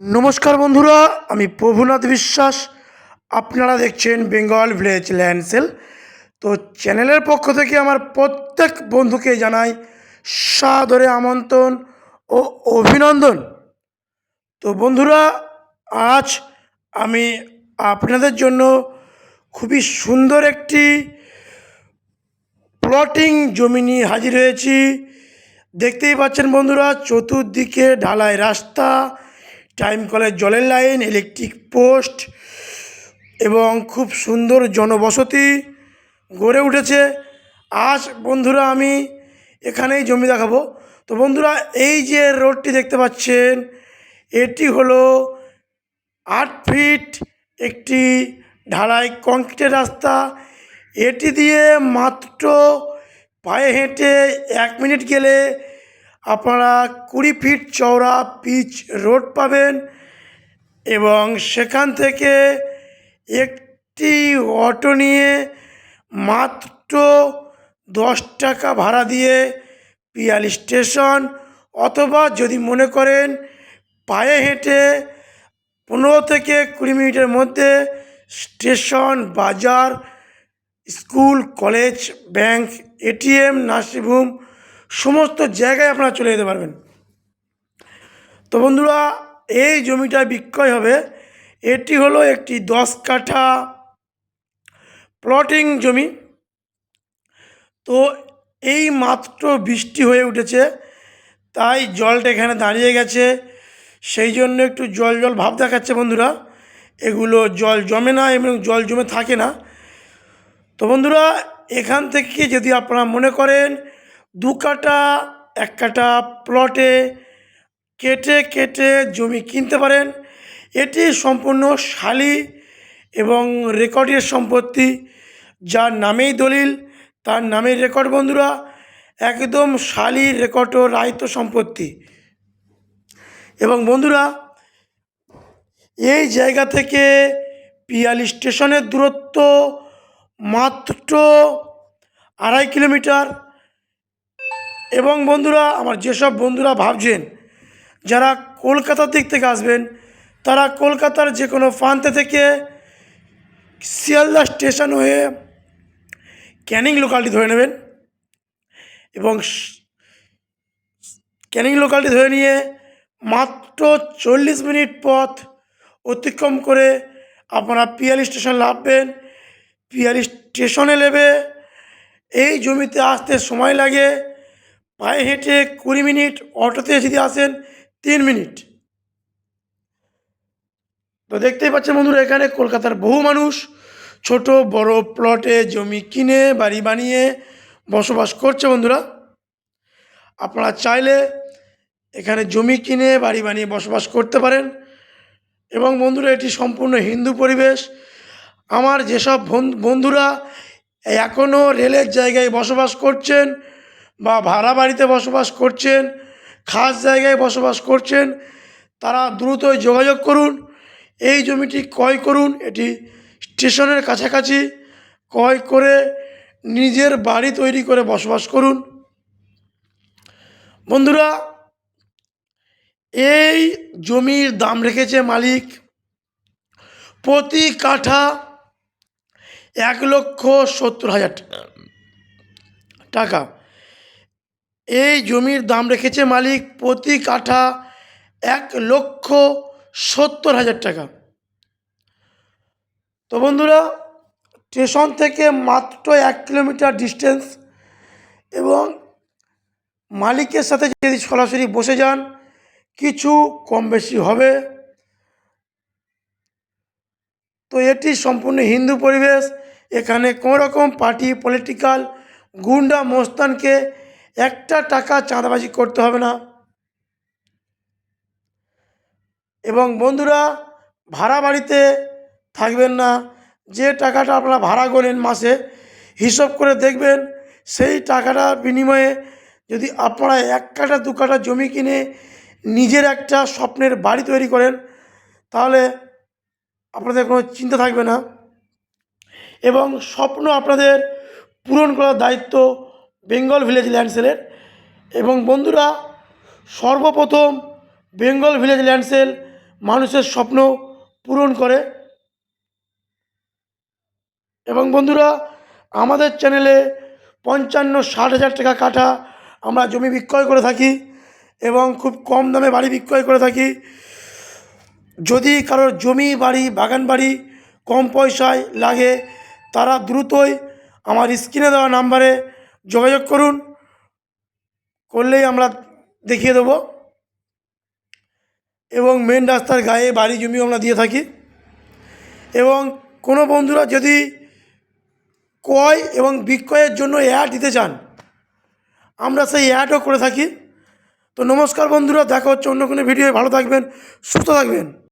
নমস্কার বন্ধুরা, আমি প্রভুনাথ বিশ্বাস। আপনারা দেখছেন বেঙ্গল ভিলেজ ল্যান্ড সেল। তো চ্যানেলের পক্ষ থেকে আমার প্রত্যেক বন্ধুকে জানাই সাদরে আমন্ত্রণ ও অভিনন্দন। তো বন্ধুরা, আজ আমি আপনাদের জন্য খুবই সুন্দর একটি প্লটিং জমি নিয়ে হাজির হয়েছি। দেখতেই পাচ্ছেন বন্ধুরা, চতুর্দিকে ঢালাই রাস্তা, টাইম কলের জলের লাইন, ইলেকট্রিক পোস্ট এবং খুব সুন্দর জনবসতি গড়ে উঠেছে। আজ বন্ধুরা আমি এখানেই জমি দেখাবো। তো বন্ধুরা, এই যে রোডটি দেখতে পাচ্ছেন, এটি হলো 8 ফিট একটি ঢালাই কংক্রিটের রাস্তা। এটি দিয়ে মাত্র পায়ে হেঁটে 1 মিনিট গেলে আপনারা 20 ফিট চওড়া পিচ রোড পাবেন এবং সেখান থেকে একটি অটো নিয়ে মাত্র 10 টাকা ভাড়া দিয়ে পিয়ালি স্টেশন, অথবা যদি মনে করেন পায়ে হেঁটে 15 থেকে 20 মিনিটের মধ্যে স্টেশন, বাজার, school, college, bank, ATM, nursing home সমস্ত জায়গায় আপনারা চলে যেতে পারবেন। তো বন্ধুরা, এই জমিটা বিক্রয় হবে। এটি হলো একটি 10 কাঠা প্লটিং জমি। তো এই মাত্র বৃষ্টি হয়ে উঠেছে, তাই জলটা এখানে দাঁড়িয়ে গেছে, সেই জন্য একটু জল জল ভাব দেখাচ্ছে বন্ধুরা। এগুলো জল জমে না এবং জল জমে থাকে না। তো বন্ধুরা, এখান থেকে যদি আপনারা মনে করেন 2 কাঠা 1 কাঠা প্লটে কেটে কেটে জমি কিনতে পারেন। এটি সম্পূর্ণ শালি এবং রেকর্ডের সম্পত্তি, যার নামেই দলিল তার নামেই রেকর্ড বন্ধুরা। একদম শালি রেকর্ড ও রায়িত সম্পত্তি। এবং বন্ধুরা, এই জায়গা থেকে পিয়ালি স্টেশনের দূরত্ব মাত্র 2.5 কিলোমিটার। এবং বন্ধুরা, আমার যেসব বন্ধুরা ভাবছেন যারা কলকাতার দিক থেকে আসবেন, তারা কলকাতার যে কোনো প্রান্তে থেকে শিয়ালদা স্টেশন হয়ে ক্যানিং লোকালটি ধরে নেবেন এবং ক্যানিং লোকালটি ধরে নিয়ে মাত্র 40 মিনিট পথ অতিক্রম করে আপনারা পিয়ালি স্টেশন নামবেন। পিয়ালি স্টেশনে নেবে এই জমিতে আসতে সময় লাগে পায়ে হেঁটে 20 মিনিট, অটোতে যদি আসেন 3 মিনিট। তো দেখতেই পাচ্ছেন বন্ধুরা, এখানে কলকাতার বহু মানুষ ছোট বড় প্লটে জমি কিনে বাড়ি বানিয়ে বসবাস করছে বন্ধুরা। আপনারা চাইলে এখানে জমি কিনে বাড়ি বানিয়ে বসবাস করতে পারেন। এবং বন্ধুরা, এটি সম্পূর্ণ হিন্দু পরিবেশ। আমার যেসব বন্ধুরা এখনও রেলের জায়গায় বসবাস করছেন বা ভাড়া বাড়িতে বসবাস করছেন, খাস জায়গায় বসবাস করছেন, তারা দ্রুতই যোগাযোগ করুন, এই জমিটি ক্রয় করুন। এটি স্টেশনের কাছাকাছি ক্রয় করে নিজের বাড়ি তৈরি করে বসবাস করুন। বন্ধুরা, এই জমির দাম রেখেছে মালিক প্রতি কাঠা 1,70,000 টাকা। এই জমির দাম রেখেছে মালিক প্রতি কাঠা 1,70,000 টাকা। তো বন্ধুরা, স্টেশন থেকে মাত্র 1 কিলোমিটার ডিস্টেন্স এবং মালিকের সাথে যদি সরাসরি বসে যান কিছু কম বেশি হবে। তো এটি সম্পূর্ণ হিন্দু পরিবেশ। এখানে কোনো রকম পার্টি পলিটিক্যাল গুন্ডা মোস্তানকে 1 টাকা চাঁদাবাজি করতে হবে না। এবং বন্ধুরা, ভাড়া বাড়িতে থাকবেন না। যে টাকাটা আপনারা ভাড়া করেন মাসে, হিসাব করে দেখবেন সেই টাকাটার বিনিময়ে যদি আপনারা 1 কাঠা 2 কাঠা জমি কিনে নিজের একটা স্বপ্নের বাড়ি তৈরি করেন, তাহলে আপনাদের কোনো চিন্তা থাকবে না এবং স্বপ্ন আপনাদের পূরণ করার দায়িত্ব বেঙ্গল ভিলেজ ল্যান্ড সেলের। এবং বন্ধুরা, সর্বপ্রথম বেঙ্গল ভিলেজ ল্যান্ড সেল মানুষের স্বপ্ন পূরণ করে। এবং বন্ধুরা, আমাদের চ্যানেলে 55-60 হাজার টাকা কাঠা আমরা জমি বিক্রয় করে থাকি এবং খুব কম দামে বাড়ি বিক্রয় করে থাকি। যদি কারোর জমি বাড়ি বাগান বাড়ি কম পয়সায় লাগে, তারা দ্রুতই আমার স্ক্রিনে দেওয়া নাম্বারে যোগাযোগ করুন, করলেই আমরা দেখিয়ে দেবো। এবং মেন রাস্তার গায়ে বাড়ি জমিও আমরা দিয়ে থাকি। এবং কোনো বন্ধুরা যদি ক্রয় এবং বিক্রয়ের জন্য অ্যাড দিতে চান, আমরা সেই অ্যাডও করে থাকি। তো নমস্কার বন্ধুরা, দেখা হচ্ছে অন্য কোনো ভিডিও। ভালো থাকবেন, সুস্থ থাকবেন।